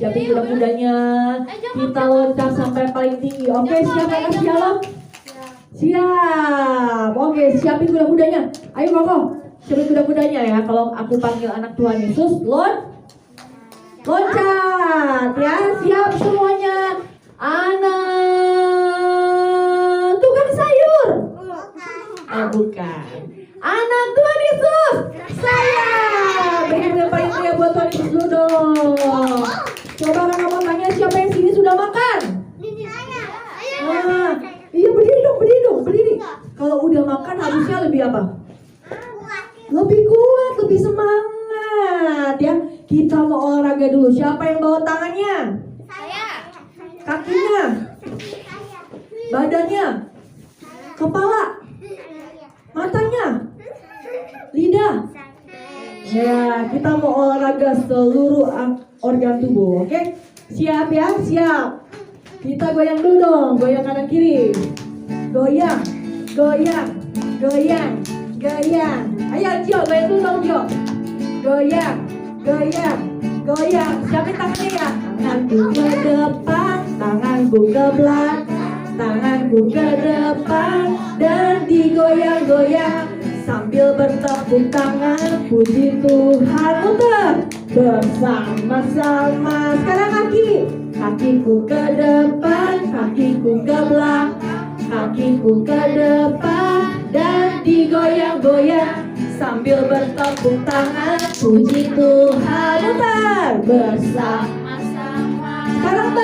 Siapin kuda-kudanya. Kita loncat sampai paling tinggi. Oke, siap anak shalom? Siap. Oke, siapin kuda-kudanya. Ayo Koko, siapin kuda-kudanya ya. Kalau aku panggil anak Tuhan Yesus, loncat ya. Siap semuanya. Anak tukang sayur. Oh, bukan. Anak Tuhan Yesus. Saya. Berikan yang paling meriah buat Tuhan Yesus dulu dong. Coba kakak mau tanya siapa yang sini sudah makan? Nah, iya berdiri dong, berdiri. Kalau udah makan harusnya lebih apa? Lebih kuat, lebih semangat ya. Kita mau olahraga dulu. Siapa yang bawa tangannya? Saya. Kakinya? Badannya? Kepala? Matanya? Lidah? Ya, kita mau olahraga seluruh organ tubuh, oke? Siap ya? Siap. Kita goyang dulu dong, goyang kanan kiri. Goyang. Ayo Jo, goyang dulu dong Jo. Goyang. Siapin tangannya ya. Tanganku ke depan, tanganku ke belakang, tanganku ke depan dan digoyang-goyang sambil bertepuk tangan, puji Tuhan. Muter bersama-sama. Sekarang kakiku ke depan, kakiku ke belakang, kakiku ke depan dan digoyang-goyang sambil bertepuk tangan, puji Tuhan. Muter bersama-sama. Sekarang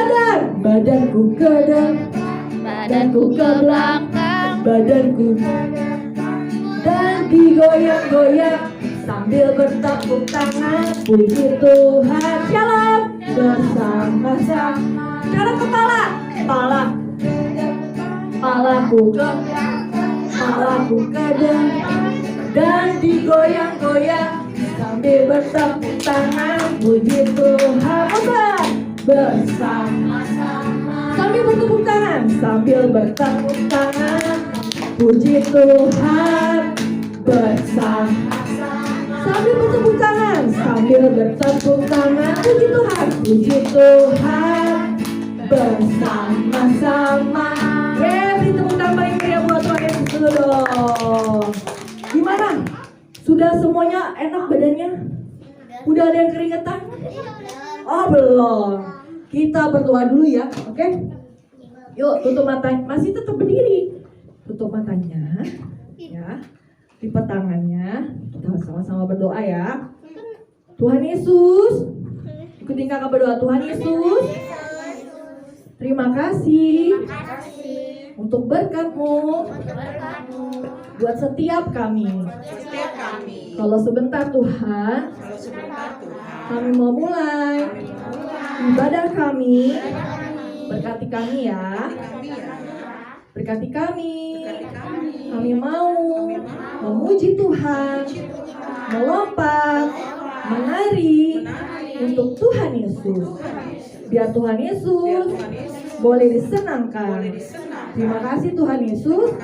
badanku ke depan, badanku ke belakang, badanku ke depan dan digoyang-goyang sambil bertepuk tangan, puji Tuhan. Shalom bersama-sama. Sekarang kepalaku ke depan dan digoyang-goyang sambil bertepuk tangan, puji Tuhan. Bersama-sama sambil bertepuk tangan, puji Tuhan. Bersama-sama sambil bertepuk tangan, puji Tuhan. Bersama-sama. Beri tepuk tangan paling meriah buat Tuhan Yesus dulu dong. Gimana? Sudah semuanya enak badannya? Udah ada yang keringetan? Oh belum. Kita berdoa dulu ya, oke? Yuk tutup mata, masih tetap berdiri. Tutup matanya, ya. Lipat tangannya. Kita sama-sama berdoa ya. Tuhan Yesus, ikutin kakak berdoa. Tuhan Yesus, terima kasih untuk berkat-Mu buat setiap kami. Kalau sebentar Tuhan, kami mau mulai ibadah kami. Berkati kami ya. Berkati kami. Kami mau memuji Tuhan, melompat, menari untuk Tuhan Yesus. Biar Tuhan Yesus boleh disenangkan. Terima kasih Tuhan Yesus.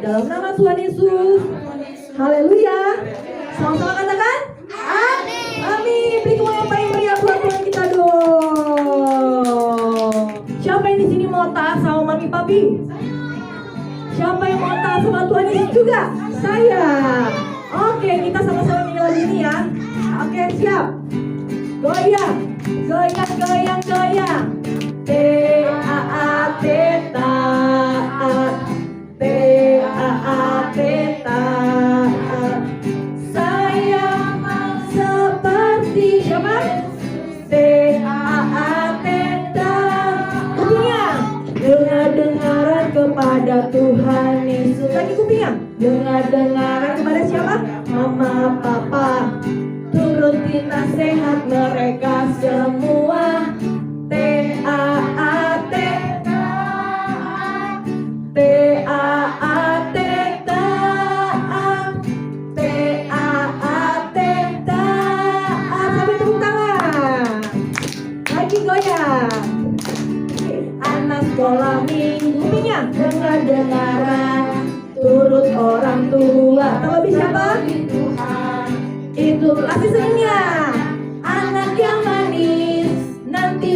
Dalam nama Tuhan Yesus. Haleluya. Sama-sama katakan amin. Beri tepuk yang paling meriah buat Tuhan kita dong. Siapa yang di sini mau taat sama mami papi? Siapa yang mau taat sama Tuhan Yesus juga? Saya. Oke, kita sama-sama nyanyi lagu ini ya. Oke, siap. Goyang. T-A-A-T taat. T-A-A-T taat. Saya seperti siapa? T-A-A-T taat. Kupingnya. Dengar-dengaran kepada Tuhan Yesus. Lagi kupingnya. Dengar-dengaran kepada siapa? Mama, papa. Turuti nasihat mereka semua. T-A-A-T taat. T-A-A-T taat. T-A-A-T taat. Sampai tepuk tangan. Lagi goyang. Anak sekolah minggunya dengar-dengaran, turut orang tua. Terlebih siapa? Itu kasih senangnya. Anak yang manis nanti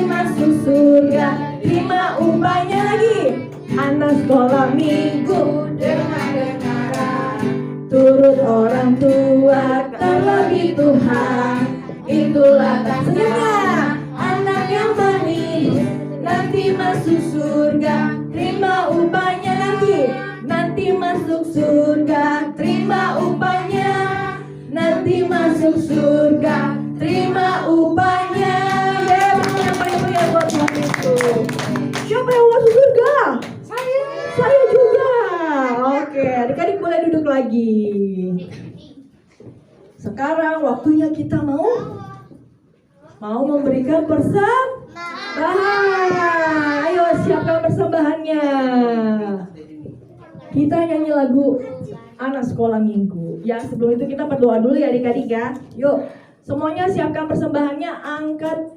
upahnya lagi. Anak sekolah minggu dengar-dengaran, turut orang tua terlebih Tuhan. Itulah tandanya anak yang manis nanti masuk surga, terima upahnya lagi. Nanti masuk surga, terima upahnya. Nanti masuk surga, terima upahnya. Ya, betul yang paling mulia buat Tuhan itu. Siapa yang masuk surga? Saya juga. Oke, adik-adik boleh duduk lagi. Sekarang waktunya kita mau memberikan persembahan. Ayo siapkan persembahannya. Kita nyanyi lagu anak sekolah minggu. Ya sebelum itu kita berdoa dulu ya adik-adik ya. Yuk semuanya siapkan persembahannya, angkat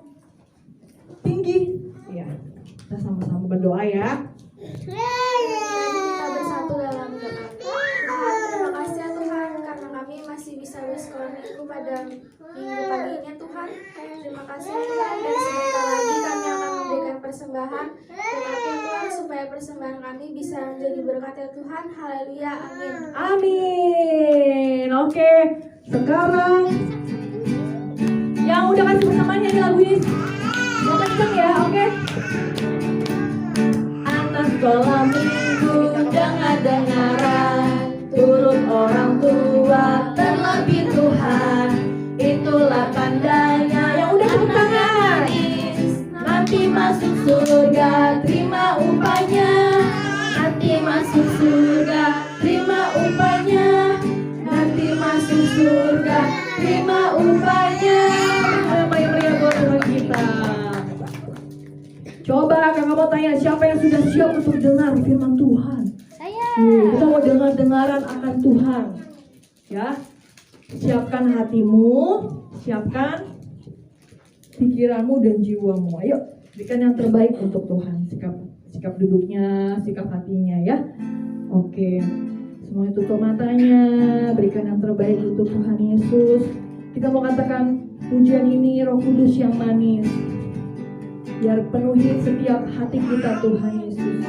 tinggi. Ya kita sama-sama berdoa ya. kita bersatu dalam doa. Tuhan, terima kasih ya Tuhan karena kami masih bisa bersekolah minggu pada minggu pagi ini Tuhan. Terima kasih ya Tuhan, dan sebentar lagi kami akan memberikan persembahan. Berkati ya Tuhan supaya persembahan kami bisa menjadi berkat ya Tuhan. Haleluya, amin. Amin. Oke, sekarang yang udah kasih persembahan nyanyi lagu ini yang kenceng ya, oke? Anak sekolah minggu dengar-dengaran, turut orang tua terlebih Tuhan. Itulah tandanya. Yang udah tepuk tangan. Nanti masuk surga, terima upahnya. Nanti masuk surga, terima upahnya. Nanti masuk surga, terima upahnya. Meriah-meriah buat Tuhan kita. Coba kakak mau tanya, siapa yang sudah siap untuk dengar firman Tuhan? Saya. Kita mau dengar-dengaran akan Tuhan. Ya, siapkan hatimu, siapkan pikiranmu dan jiwamu. Ayo, berikan yang terbaik untuk Tuhan. Sikap duduknya, sikap hatinya ya. Oke, semuanya tutup matanya, berikan yang terbaik untuk Tuhan Yesus. Kita mau katakan pujian ini, Roh Kudus yang manis. Biar penuhi setiap hati kita Tuhan Yesus.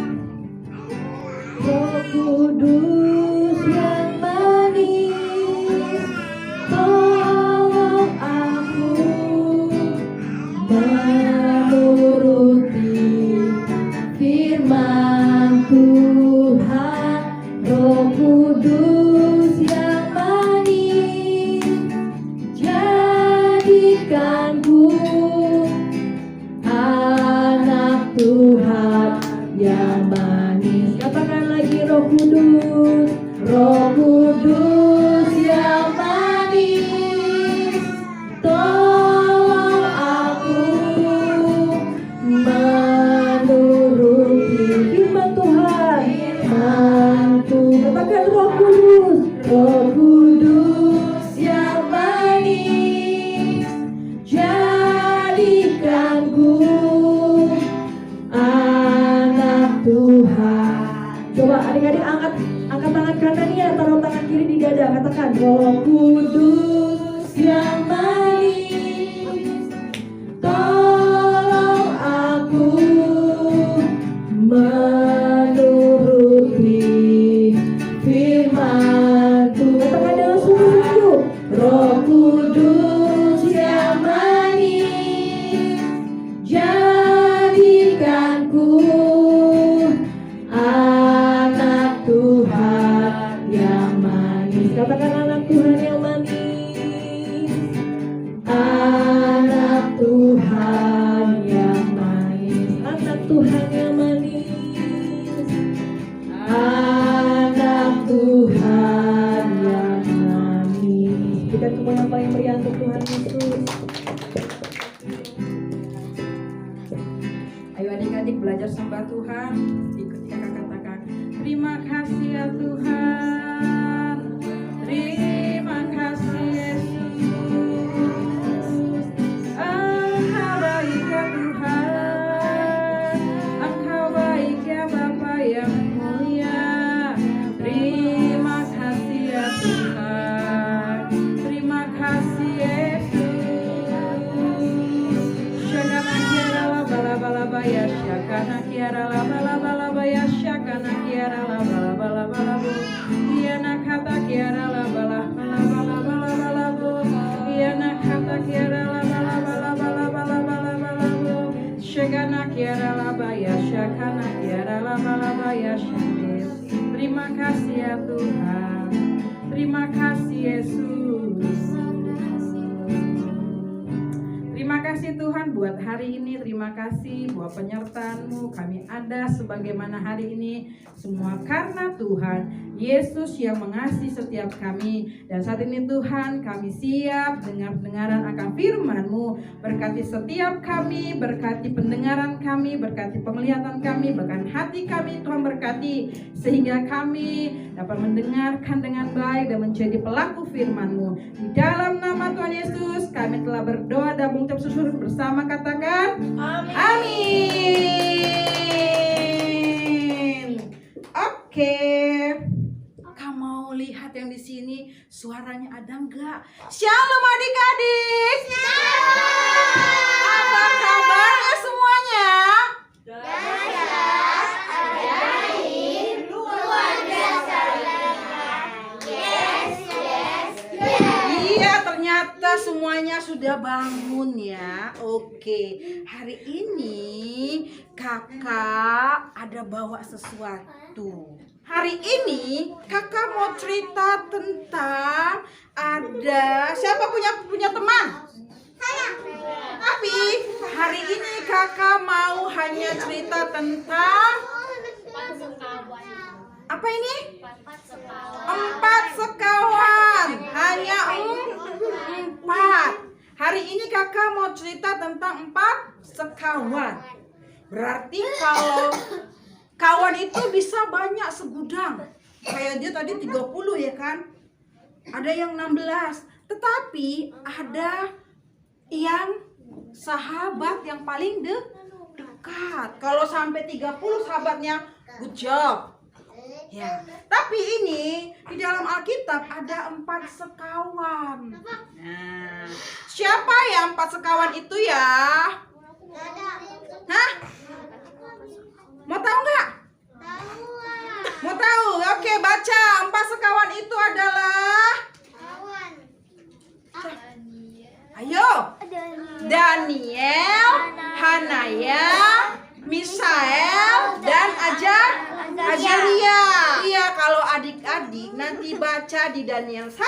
Roh Kudus yang manis, tolong aku menuruti firman Tuhan. Roh Kudus yang manis, jadikanku anak Tuhan yang manis. Katakan lagi, Roh Kudus, Roh Kudus yang manis, tolong aku menuruti firman Tuhan. Mantu, katakan Roh Kudus, Roh Kudus yang manis, jadikanku anak Tuhan. Coba adik-adik angkat tangan kanannya, taruh tangan kiri di dada. Katakan Roh Kudus yang manis, tolong aku menuruti firman Tuhan. Katakan dengan sungguh-sungguh, Roh Kudus yang manis, jadikanku anak Tuhan yang manis. Katakan anak Tuhan yang manis, anak Tuhan yang manis, anak Tuhan yang manis, anak Tuhan yang manis. Kita semua yang paling meriah untuk Tuhan Yesus. Ayo adik-adik belajar sembah Tuhan. Ikuti kakak katakan, terima kasih ya Tuhan, terima kasih Yesus. Engkau baik ya Tuhan, Engkau baik ya Bapa yang mulia. Terima kasih ya Tuhan, terima kasih Yesus. Syakana kiara bala bala baya, syakana kiara kiara la bala bala baya shakana kiara la bala bala bala bu. Iana kata kiara la bala bala bala bala bala bu. Iana kata kiara la bala bala bala bala bala bala bu. Shakana kiara la baya shakana kiara la bala baya shakir. Terima kasih ya Tuhan. Terima kasih Yesus. Terima kasih Tuhan buat hari ini. Terima kasih buat penyertaan-Mu. Kami ada sebagaimana hari ini. Semua karena Tuhan Yesus yang mengasihi setiap kami. Dan saat ini Tuhan kami siap dengar-dengaran akan firman-Mu. Berkati setiap kami, berkati pendengaran kami, berkati penglihatan kami, bahkan hati kami Tuhan berkati. Sehingga kami dapat mendengarkan dengan baik dan menjadi pelaku firman-Mu. Di dalam nama Tuhan Yesus kami telah berdoa dan mengucap syukur bersama, katakan amin. Amin. Oke. Kamu mau lihat yang di sini suaranya ada enggak? Shalom adik-adik. Apa kabarnya semuanya? Ternyata semuanya sudah bangun ya. Oke, hari ini kakak ada bawa sesuatu. Hari ini kakak mau cerita tentang ada siapa punya teman? Tapi hari ini kakak mau hanya cerita tentang apa ini? 4 sekawan. Hanya 4. Hari ini kakak mau cerita tentang 4 sekawan. Berarti kalau kawan itu bisa banyak segudang. Kayak dia tadi 30 ya kan? Ada yang 16. Tetapi ada yang sahabat yang paling dekat. Kalau sampai 30 sahabatnya, good job. Ya, tapi ini di dalam Alkitab ada 4 sekawan. Nah, siapa ya 4 sekawan itu ya? Hah? Mau tahu nggak? Mau tahu? Oke, baca 4 sekawan itu adalah. Ayo. Daniel, Hanaya, Misael, dan Azaria. Iya, kalau adik-adik nanti baca di Daniel 1,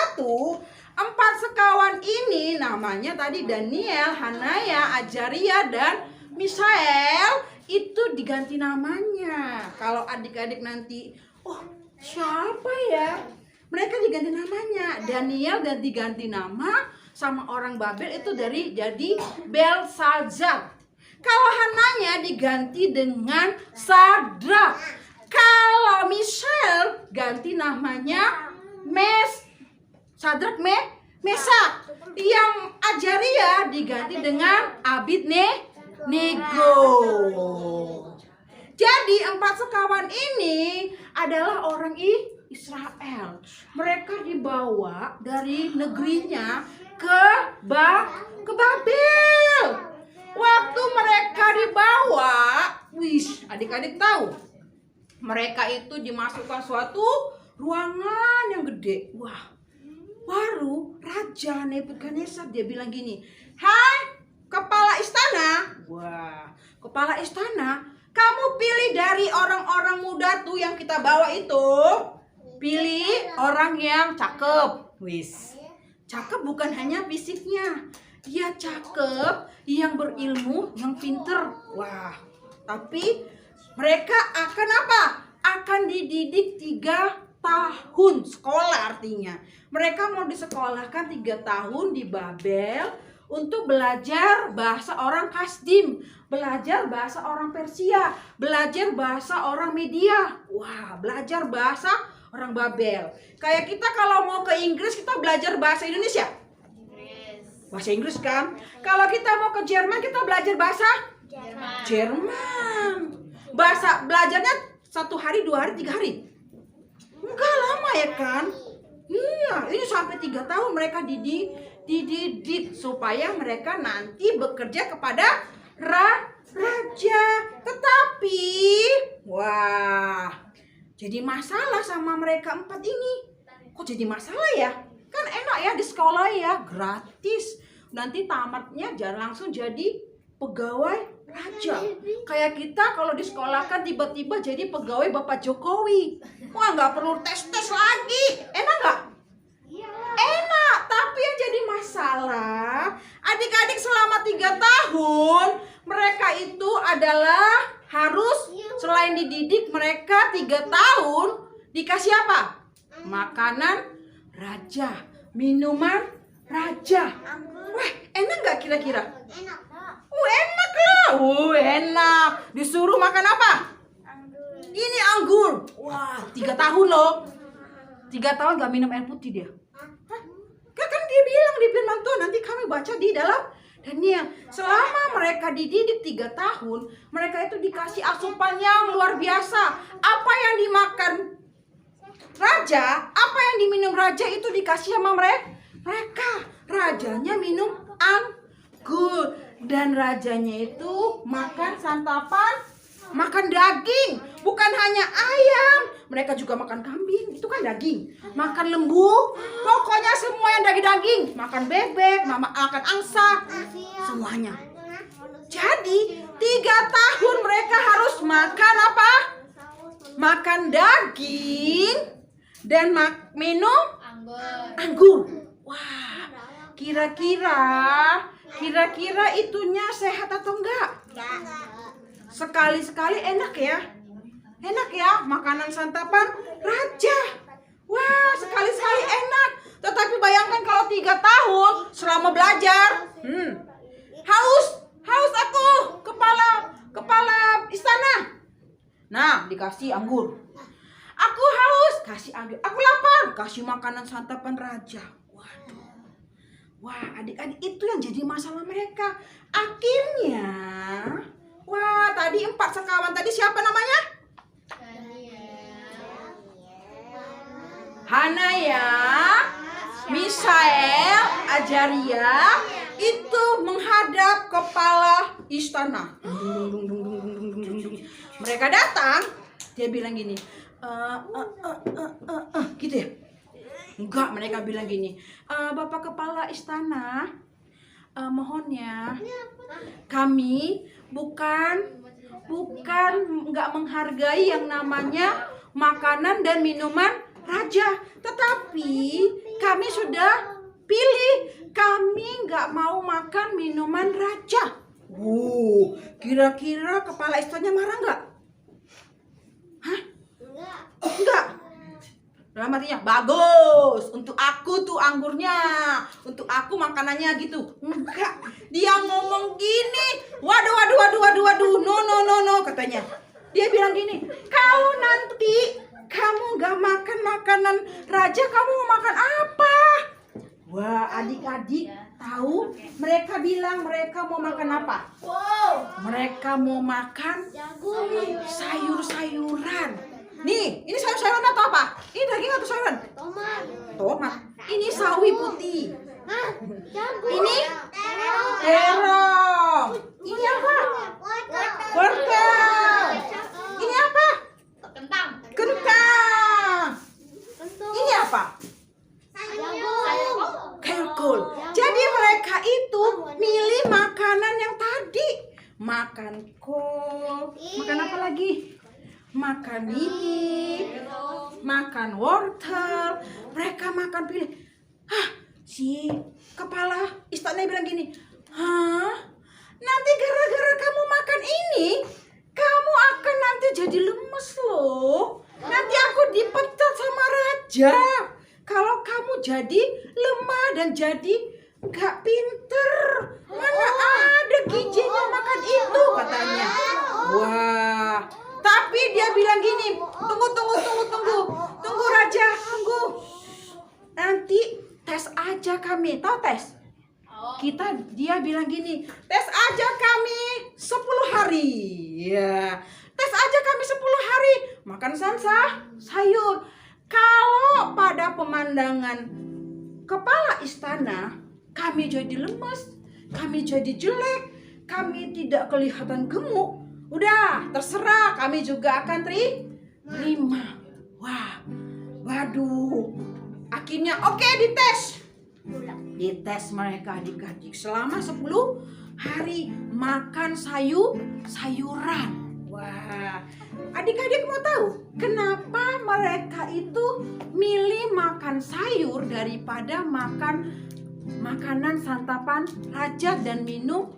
4 sekawan ini namanya tadi Daniel, Hanaya, Azaria, dan Misael itu diganti namanya. Kalau adik-adik nanti, oh siapa ya? Mereka diganti namanya. Daniel dan diganti nama sama orang Babel itu jadi Belsazar. Kalau Hananya diganti dengan Sadrak. Kalau Misael ganti namanya Sadrak Mesak. Yang Azaria diganti dengan Abednego. Jadi 4 sekawan ini adalah orang Israel. Mereka dibawa dari negerinya ke Babel. Waktu mereka dibawa, adik-adik tahu, mereka itu dimasukkan suatu ruangan yang gede. Wah, baru Raja Nebukadnezar dia bilang gini, hai kepala istana. Wah, kepala istana, kamu pilih dari orang-orang muda tuh yang kita bawa itu, pilih orang yang cakep. Cakep bukan hanya fisiknya, dia cakep, yang berilmu, yang pinter. Wah, tapi mereka akan apa? Akan dididik 3 tahun sekolah artinya. Mereka mau disekolahkan 3 tahun di Babel untuk belajar bahasa orang Kasdim, belajar bahasa orang Persia, belajar bahasa orang Media. Wah, belajar bahasa orang Babel. Kayak kita kalau mau ke Inggris, kita belajar bahasa Indonesia. Bahasa Inggris kan? Kalau kita mau ke Jerman, kita belajar bahasa Jerman. Bahasa belajarnya 1 hari, 2 hari, 3 hari. Enggak lama ya kan? Iya, ini sampai 3 tahun mereka dididik supaya mereka nanti bekerja kepada raja. Tetapi, wah, jadi masalah sama mereka 4 ini. Kok jadi masalah ya? Kan enak ya di sekolah ya, gratis. Nanti tamatnya jangan langsung jadi pegawai raja. Kayak kita kalau di sekolah kan tiba-tiba jadi pegawai Bapak Jokowi. Wah, nggak perlu tes-tes lagi. Enak nggak? Enak, tapi yang jadi masalah, adik-adik selama 3 tahun, mereka itu adalah harus selain dididik, mereka 3 tahun dikasih apa? Makanan raja, minuman raja. Wah, enak nggak kira-kira? Enak lah. Enak. Disuruh makan apa? Ini anggur. Wah, 3 tahun loh. 3 tahun gak minum air putih dia. Kan dia bilang di firman Tuhan, nanti kami baca di dalam Daniel. Selama mereka dididik 3 tahun, mereka itu dikasih asupan yang luar biasa. Apa yang dimakan raja, apa yang diminum raja itu dikasih sama mereka. Rajanya minum anggur. Dan rajanya itu makan santapan, makan daging. Bukan hanya ayam, mereka juga makan kambing, itu kan daging. Makan lembu, pokoknya semua yang daging-daging. Makan bebek, makan angsa, semuanya. Jadi 3 tahun mereka harus makan apa? Makan daging dan minum anggur. Wah, kira-kira itunya sehat atau enggak? Sekali-sekali enak ya. Enak ya, makanan santapan raja. Wah, sekali-sekali enak. Tetapi bayangkan kalau 3 tahun selama belajar, haus aku, kepala istana. Nah, dikasih anggur. Aku haus, kasih anggur. Aku lapar, kasih makanan santapan raja. Waduh. Wah, adik-adik itu yang jadi masalah mereka. Akhirnya, wah, tadi 4 sekawan tadi siapa namanya? Hanaya, Misael, Ajaria itu menghadap kepala istana. Mereka datang, dia bilang gini, gitu ya? Enggak, mereka bilang gini, Bapak Kepala Istana, mohon ya, kami bukan nggak menghargai yang namanya makanan dan minuman raja, tetapi kami sudah pilih, kami nggak mau makan minuman raja. Kira-kira kepala istananya marah nggak? Hah? Enggak. Dalam artinya, bagus, untuk aku tuh anggurnya, untuk aku makanannya gitu. Enggak, dia ngomong gini, waduh, no, katanya. Dia bilang gini, kalau nanti kamu gak makan makanan raja, kamu mau makan apa? Wah, adik-adik tahu, mereka bilang mereka mau makan apa? Mereka mau makan sayur-sayuran. Nih, ini sayur-sayuran atau apa? Ini daging atau sayuran? Tomat. Ini sawi putih. Ini terong. Ini apa? Wortel. Ini apa? Kentang. Ini apa? Kol. Jadi mereka itu milih makanan yang tadi. Makan kol. Makan apa lagi? Makan ini, makan wortel, mereka makan pilih. Si kepala istana bilang gini, nanti gara-gara kamu makan ini, kamu akan nanti jadi lemes loh. Nanti aku dipecat sama raja. Kalau kamu jadi lemah dan jadi gak pinter, mana ada gizinya makan itu, katanya. Wah. Tapi dia bilang gini, tunggu raja, tunggu. Nanti tes aja kami, tahu tes? Dia bilang gini, tes aja kami 10 hari. Ya, tes aja kami 10 hari. Makan sayur. Kalau pada pemandangan kepala istana, kami jadi lemes, kami jadi jelek, kami tidak kelihatan gemuk. Udah, terserah, kami juga akan terima. Wah, waduh. Akhirnya oke, dites. Dites mereka adik-adik selama 10 hari makan sayuran. Wah, adik-adik mau tahu kenapa mereka itu milih makan sayur daripada makan makanan santapan raja dan minum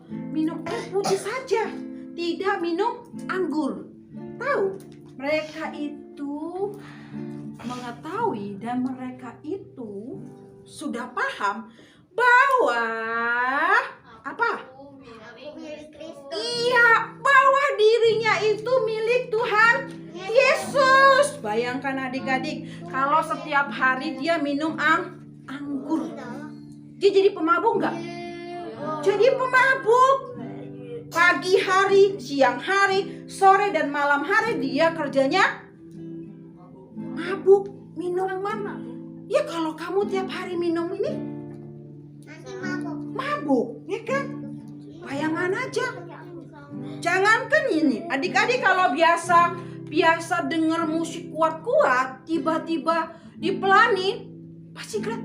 air putih saja, tidak minum anggur? Tahu, mereka itu mengetahui dan mereka itu sudah paham bahwa apa? Iya, bahwa dirinya itu milik Tuhan Yesus. Bayangkan adik-adik, kalau setiap hari dia minum anggur, dia jadi pemabuk nggak? Jadi pemabuk. Pagi hari, siang hari, sore dan malam hari dia kerjanya mabuk, minum mana? Ya kalau kamu tiap hari minum ini mabuk, ya kan? Bayangan aja. Jangankan ini, adik-adik kalau biasa dengar musik kuat-kuat, tiba-tiba dipelanin, pasti dengar.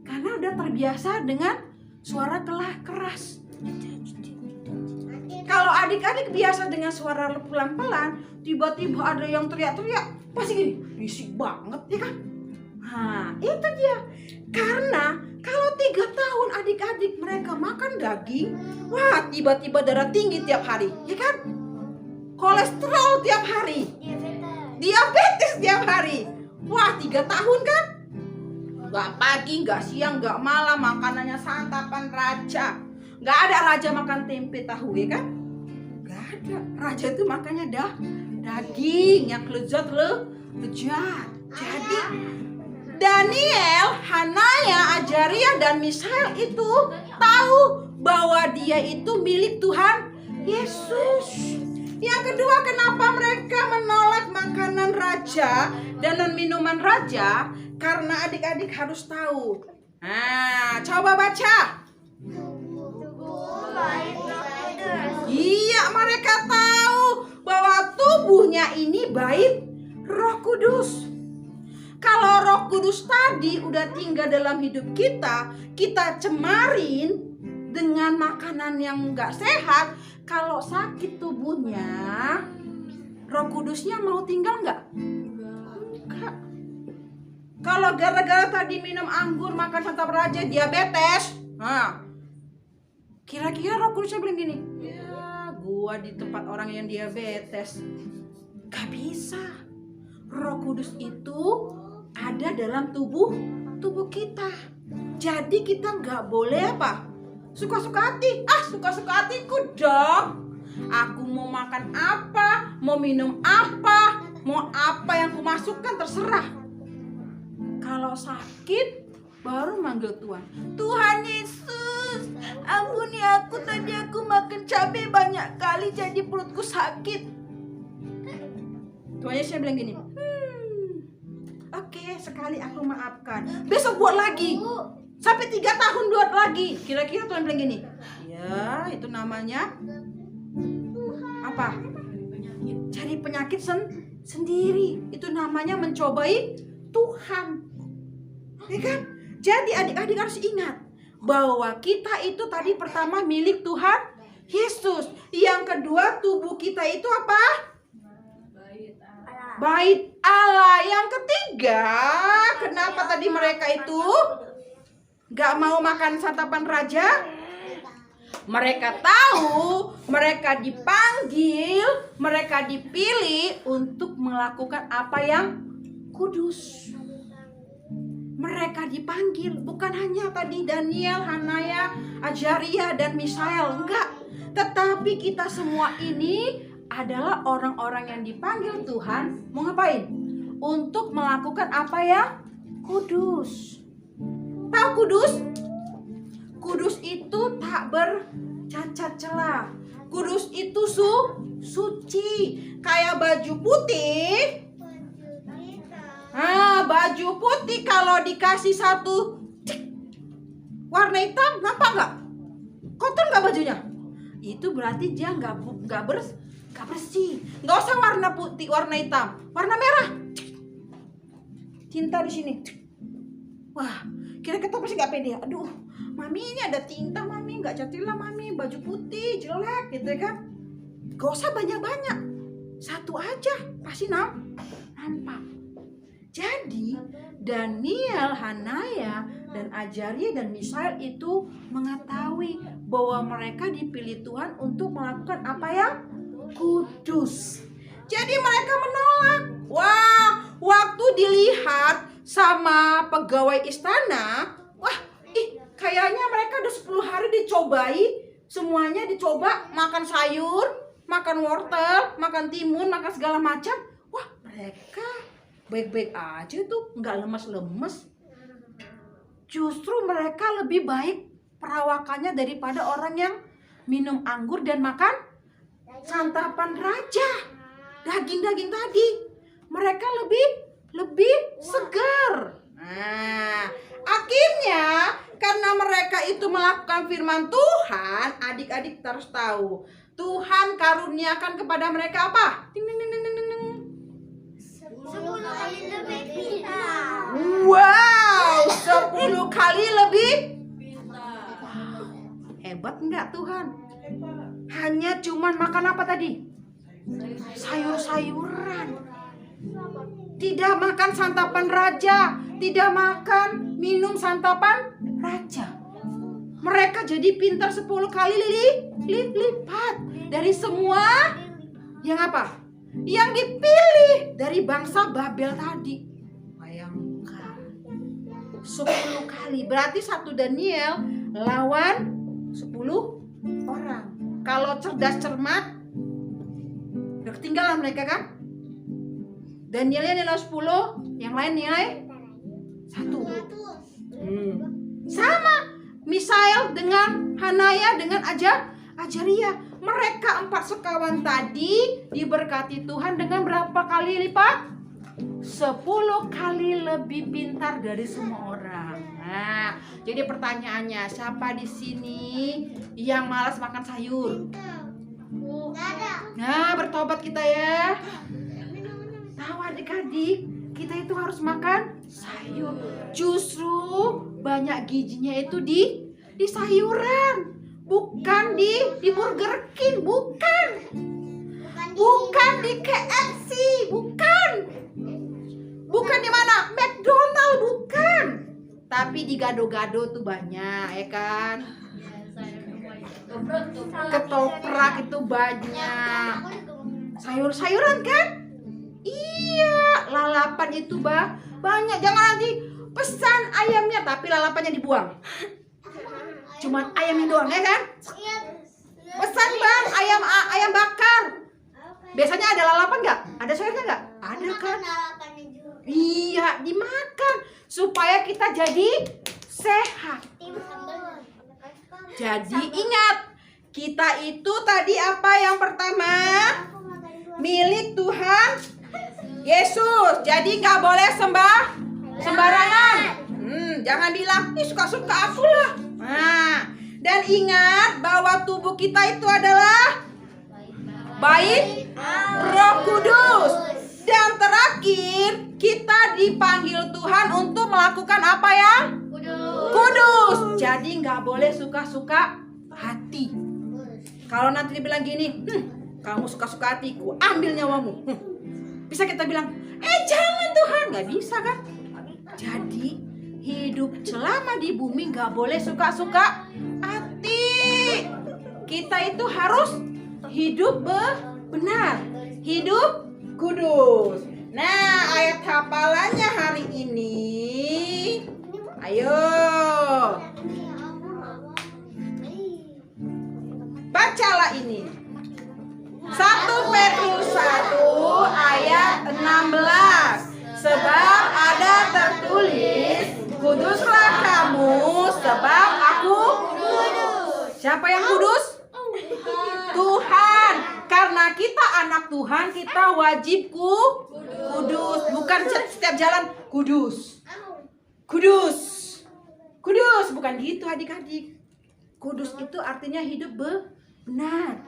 Karena udah terbiasa dengan suara keras. Kalau adik-adik biasa dengan suara pelan-pelan, tiba-tiba ada yang teriak-teriak, pasti gini, risik banget ya kan? Nah, itu dia. Karena kalau 3 tahun adik-adik mereka makan daging, wah tiba-tiba darah tinggi tiap hari, ya kan? Kolesterol tiap hari, diabetes tiap hari. Wah 3 tahun kan? Gak pagi, gak siang, gak malam, makanannya santapan raja. Gak ada raja makan tempe tahu, ya kan? Gak ada. Raja itu makannya daging yang lezat. Jadi Daniel, Hanaya, Ajaria, dan Misael itu tahu bahwa dia itu milik Tuhan Yesus. Yang kedua, kenapa mereka menolak makanan raja dan minuman raja? Karena adik-adik harus tahu. Nah, coba baca. Iya, mereka tahu bahwa tubuhnya ini bait Roh Kudus. Kalau Roh Kudus tadi udah tinggal dalam hidup kita, kita cemarin dengan makanan yang nggak sehat. Kalau sakit tubuhnya, Roh Kudusnya mau tinggal nggak? Enggak. Kalau gara-gara tadi minum anggur, makan santap raja, diabetes, nah, kira-kira Roh Kudusnya bilang gini, ya gua di tempat orang yang diabetes. Gak bisa. Roh Kudus itu ada dalam tubuh kita. Jadi kita nggak boleh apa? Suka-suka hati. Suka-suka hatiku dong. Aku mau makan apa, mau minum apa, mau apa yang ku masukkan terserah. Kalau sakit baru manggil Tuhan. Tuhan Yesus, ampuni aku, tadi aku makan cabai banyak kali jadi perutku sakit. Tuhan Yesus bilang gini, oke, sekali aku maafkan. Besok buat lagi. Sampai 3 tahun buat lagi. Kira-kira Tuhan bilang gini, ya itu namanya apa? Cari penyakit sendiri. Itu namanya mencobai Tuhan. Ya kan? Jadi adik-adik harus ingat bahwa kita itu tadi pertama milik Tuhan Yesus. Yang kedua, tubuh kita itu apa? Bait Allah. Yang ketiga, kenapa tadi mereka itu gak mau makan santapan raja? Mereka tahu mereka dipanggil, mereka dipilih untuk melakukan apa yang kudus. Mereka dipanggil, bukan hanya tadi Daniel, Hanaya, Ajaria, dan Misael, enggak. Tetapi kita semua ini adalah orang-orang yang dipanggil Tuhan. Mau ngapain? Untuk melakukan apa yang kudus. Tahu kudus? Kudus itu tak bercacat celah. Kudus itu suci. Kayak baju putih. Baju putih kalau dikasih satu warna hitam, nampak nggak? Kotor nggak baju bajunya. Itu berarti dia nggak bersih. Nggak usah warna putih, warna hitam, warna merah. Tinta di sini. Wah, kira kita pasti nggak pede. Aduh, mami ini ada tinta, mami nggak jadilah mami baju putih jelek gitu kan. Gak usah banyak-banyak, satu aja pasti nampak. Jadi Daniel, Hanaya, dan Azaria dan Misael itu mengetahui bahwa mereka dipilih Tuhan untuk melakukan apa yang kudus. Jadi mereka menolak. Wah, waktu dilihat sama pegawai istana, wah, kayaknya mereka udah 10 hari dicobai, semuanya dicoba, makan sayur, makan wortel, makan timun, makan segala macam. Wah, mereka baik-baik aja tuh, nggak lemes-lemes. Justru mereka lebih baik perawakannya daripada orang yang minum anggur dan makan santapan raja, daging-daging tadi. Mereka lebih segar. Nah, akhirnya karena mereka itu melakukan firman Tuhan, adik-adik harus tahu, Tuhan karuniakan kepada mereka apa? Ding, ding, ding, ding, ding, ding. 10 kali lebih pintar. Wow, 10 kali lebih hebat enggak Tuhan? Hanya cuman makan apa tadi? Sayur-sayuran. Tidak makan santapan raja, tidak makan minum santapan raja. Mereka jadi pintar 10 kali lipat dari semua yang apa? Yang dipilih dari bangsa Babel tadi. Bayangkan 10 kali, berarti satu Daniel lawan 10 orang. Kalau cerdas cermat, udah ketinggalan mereka kan? Danielnya nilai 10, yang lain nilai 1. Sama Misael dengan Hanaya dengan Azaria. Mereka 4 sekawan tadi diberkati Tuhan dengan berapa kali lipat? 10 kali lebih pintar dari semua orang. Nah, jadi pertanyaannya, siapa di sini yang malas makan sayur? Nah, bertobat kita ya. Tahu adik-adik, kita itu harus makan sayur. Justru banyak gizinya itu di sayuran, bukan di Burger King, bukan di KFC, bukan di mana, McDonald, bukan. Tapi di gado-gado tuh banyak, ya kan? Ketoprak itu banyak. Sayur-sayuran kan? Iya, lalapan itu banyak. Jangan nanti pesan ayamnya tapi lalapannya dibuang. Cuman ayamnya doang, ya kan? Pesan bang, ayam bakar. Biasanya ada lalapan nggak? Ada sayurnya nggak? Ada kan? Iya, dimakan supaya kita jadi sehat. Jadi ingat, kita itu tadi apa yang pertama? Milik Tuhan Yesus. Jadi nggak boleh sembarangan. Jangan bilang, ih suka-suka aku lah. Nah, dan ingat bahwa tubuh kita itu adalah bait Roh Kudus. Dan terakhir, kita dipanggil Tuhan untuk melakukan apa yang kudus. Jadi nggak boleh suka-suka hati. Kalau nanti dibilang gini, kamu suka-suka hatiku, ambil nyawamu. Bisa kita bilang, jangan Tuhan, nggak bisa kan? Jadi hidup selama di bumi nggak boleh suka-suka hati. Kita itu harus hidup benar, hidup kudus. Nah, ayat hafalannya hari ini, ayo bacalah ini. 1 Petrus 1 ayat 16. Sebab ada tertulis, kuduslah kamu sebab aku kudus. Siapa yang kudus? Tuhan. Karena kita anak Tuhan, kita wajib kudus. Bukan setiap jalan kudus. Kudus. Bukan gitu adik-adik. Kudus itu artinya hidup benar.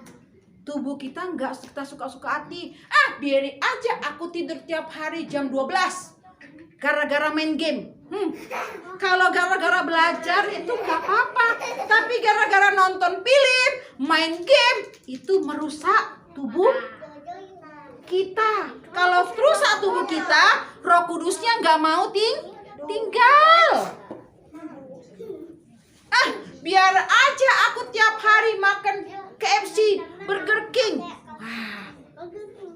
Tubuh kita nggak kita suka-suka hati. Biarin aja aku tidur tiap hari jam 12 gara-gara main game. Kalau gara-gara belajar itu nggak apa-apa. Tapi gara-gara nonton film, main game, itu merusak tubuh kita. Kalau rusak tubuh kita, Roh Kudusnya nggak mau tinggal. Biar aja aku tiap hari makan KFC, Burger King.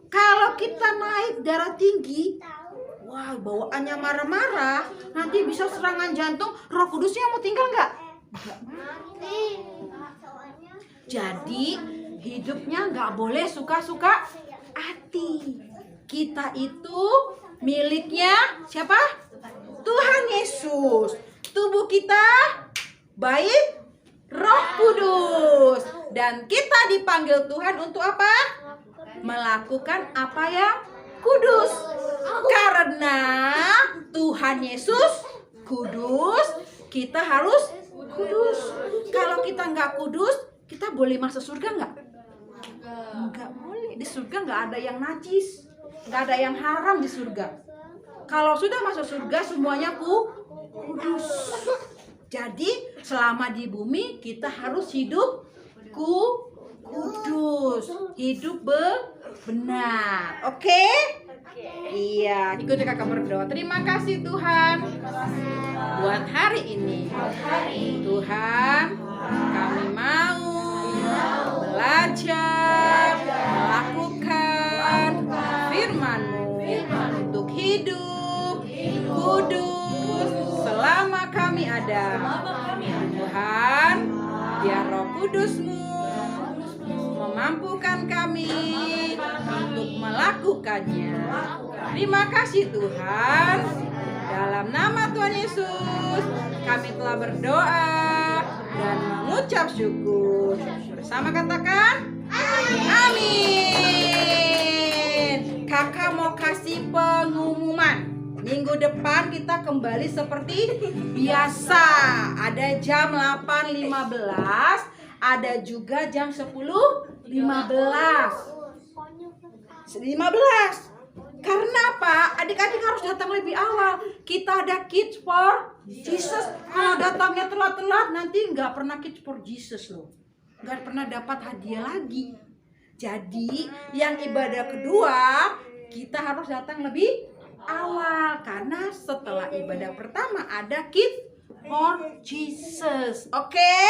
Kalau kita naik darah tinggi, bawaannya marah-marah, nanti bisa serangan jantung. Roh Kudusnya mau tinggal nggak? Jadi hidupnya nggak boleh suka-suka hati. Kita itu miliknya siapa? Tuhan Yesus. Tubuh kita baik Roh Kudus. Dan kita dipanggil Tuhan untuk apa? Melakukan apa yang kudus. Karena Tuhan Yesus kudus, kita harus kudus. Kalau kita nggak kudus, kita boleh masuk surga nggak? Nggak boleh. Di surga nggak ada yang najis, nggak ada yang haram di surga. Kalau sudah masuk surga, semuanya kudus. Jadi selama di bumi kita harus hidup kudus, hidup benar. Oke? Iya, ikuti kakak berdoa. Terima kasih Tuhan buat hari ini. Tuhan, kami mau belajar melakukan firman-Mu untuk hidup kudus selama kami ada. Tuhan, biar Roh Kudus-Mu memampukan kami untuk melakukannya. Terima kasih Tuhan. Dalam nama Tuhan Yesus, kami telah berdoa dan mengucap syukur. Bersama katakan, amin. Kakak mau kasih pengumuman. Minggu depan kita kembali seperti biasa. Ada jam 8.15, ada juga jam 10.15. Karena apa? Adik-adik harus datang lebih awal. Kita ada Kids for Jesus. Kalau datangnya telat-telat, nanti nggak pernah Kids for Jesus loh. Nggak pernah dapat hadiah lagi. Jadi yang ibadah kedua, kita harus datang lebih awal. Karena setelah ibadah pertama ada Kids for Jesus. Oke?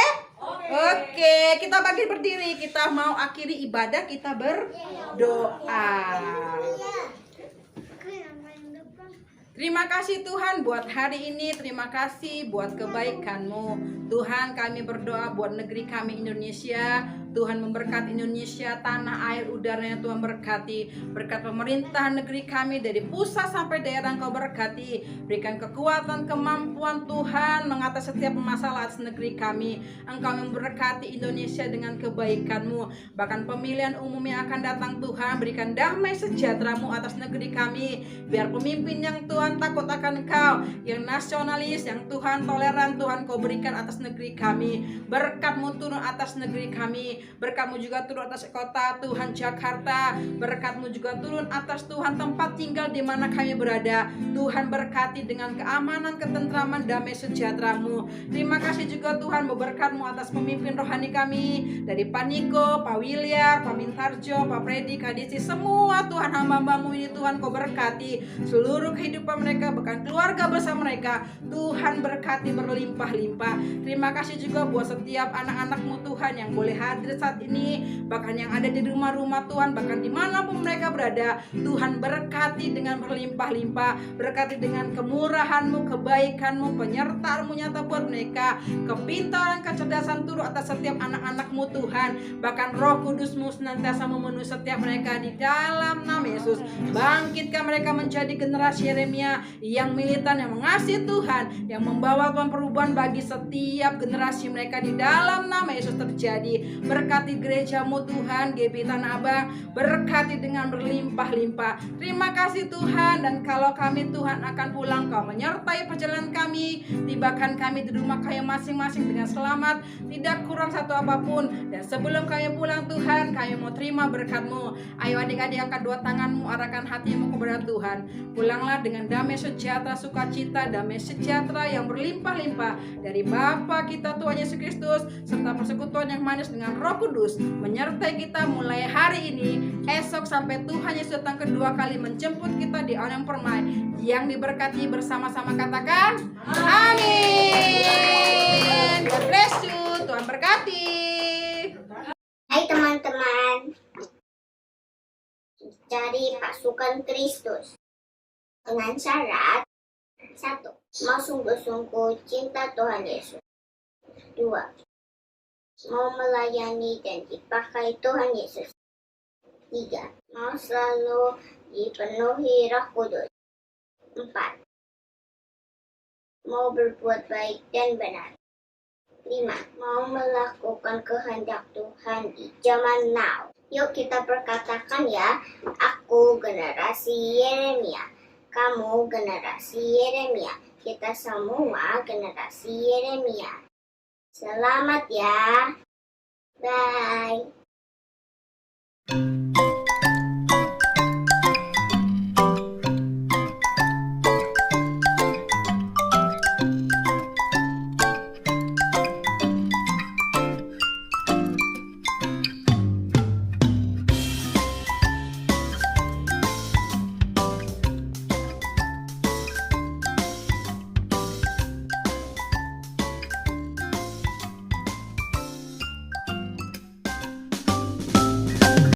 Oke, kita bagi berdiri. Kita mau akhiri ibadah, kita berdoa. Terima kasih Tuhan buat hari ini. Terima kasih buat kebaikan-Mu. Tuhan, kami berdoa buat negeri kami Indonesia. Tuhan memberkati Indonesia, tanah, air, udaranya Tuhan berkati. Berkat pemerintah negeri kami dari pusat sampai daerah Engkau berkati. Berikan kekuatan, kemampuan Tuhan mengatasi setiap masalah atas negeri kami. Engkau memberkati Indonesia dengan kebaikan-Mu. Bahkan pemilihan umum yang akan datang Tuhan, berikan damai sejahtera-Mu atas negeri kami. Biar pemimpin yang Tuhan takut akan Engkau, yang nasionalis, yang Tuhan toleran, Tuhan Kau berikan atas negeri kami. Berkat-Mu turun atas negeri kami. Berkat-Mu juga turun atas kota Tuhan Jakarta. Berkat-Mu juga turun atas Tuhan tempat tinggal di mana kami berada. Tuhan berkati dengan keamanan, ketentraman, damai sejahtera-Mu. Terima kasih juga Tuhan berkat-Mu atas pemimpin rohani kami, dari Pak Niko, Pak William, Pak Mintarjo, Pak Freddy, Kak Disi, semua Tuhan hamba-Mu ini Tuhan Kau berkati seluruh kehidupan mereka, bahkan keluarga bersama mereka. Tuhan berkati berlimpah-limpah. Terima kasih juga buat setiap anak-anak-Mu Tuhan yang boleh hadir saat ini, bahkan yang ada di rumah-rumah Tuhan, bahkan dimanapun mereka berada. Tuhan berkati dengan berlimpah-limpah, berkati dengan kemurahan-Mu, kebaikan-Mu, penyertaan-Mu nyata buat mereka. Kepintaran, kecerdasan turun atas setiap anak-anak-Mu gereja-Mu Tuhan. Bahkan Roh Kudus-Mu senantiasa memenuhi setiap mereka di dalam nama Yesus. Bangkitkan mereka menjadi generasi Yeremia yang militan, yang mengasihi Tuhan, yang membawakan perubahan bagi setiap generasi mereka di dalam nama Yesus terjadi. Berkati gereja-Mu Tuhan, GBI Tanah Abang, berkati dengan berlimpah-limpah. Terima kasih Tuhan, dan kalau kami Tuhan akan pulang, Kau menyertai perjalanan kami, tibakan kami di rumah kami masing-masing dengan selamat, tidak kurang satu apapun. Dan sebelum kami pulang Tuhan, kami mau terima berkat-Mu. Ayo adik-adik, angkat dua tanganmu, arahkan hatimu kepada Tuhan. Pulanglah dengan damai sejahtera, sukacita, damai sejahtera yang berlimpah-limpah dari Bapa kita Tuhan Yesus Kristus, serta persekutuan yang manis dengan Roh Kudus menyertai kita mulai hari ini, esok, sampai Tuhan Yesus datang kedua kali menjemput kita di alam permai yang diberkati bersama-sama. Katakan amin. God bless you. Tuhan berkati. Hai teman-teman, cari pasukan Kristus dengan syarat: 1. Mau sungguh-sungguh cinta Tuhan Yesus. 2. Mau melayani dan dipakai Tuhan Yesus. 3. Mau selalu dipenuhi Roh Kudus. 4. Mau berbuat baik dan benar. 5. Mau melakukan kehendak Tuhan di zaman now. Yuk kita perkatakan ya. Aku generasi Yeremia. Kamu generasi Yeremia. Kita semua generasi Yeremia. Selamat ya. Bye.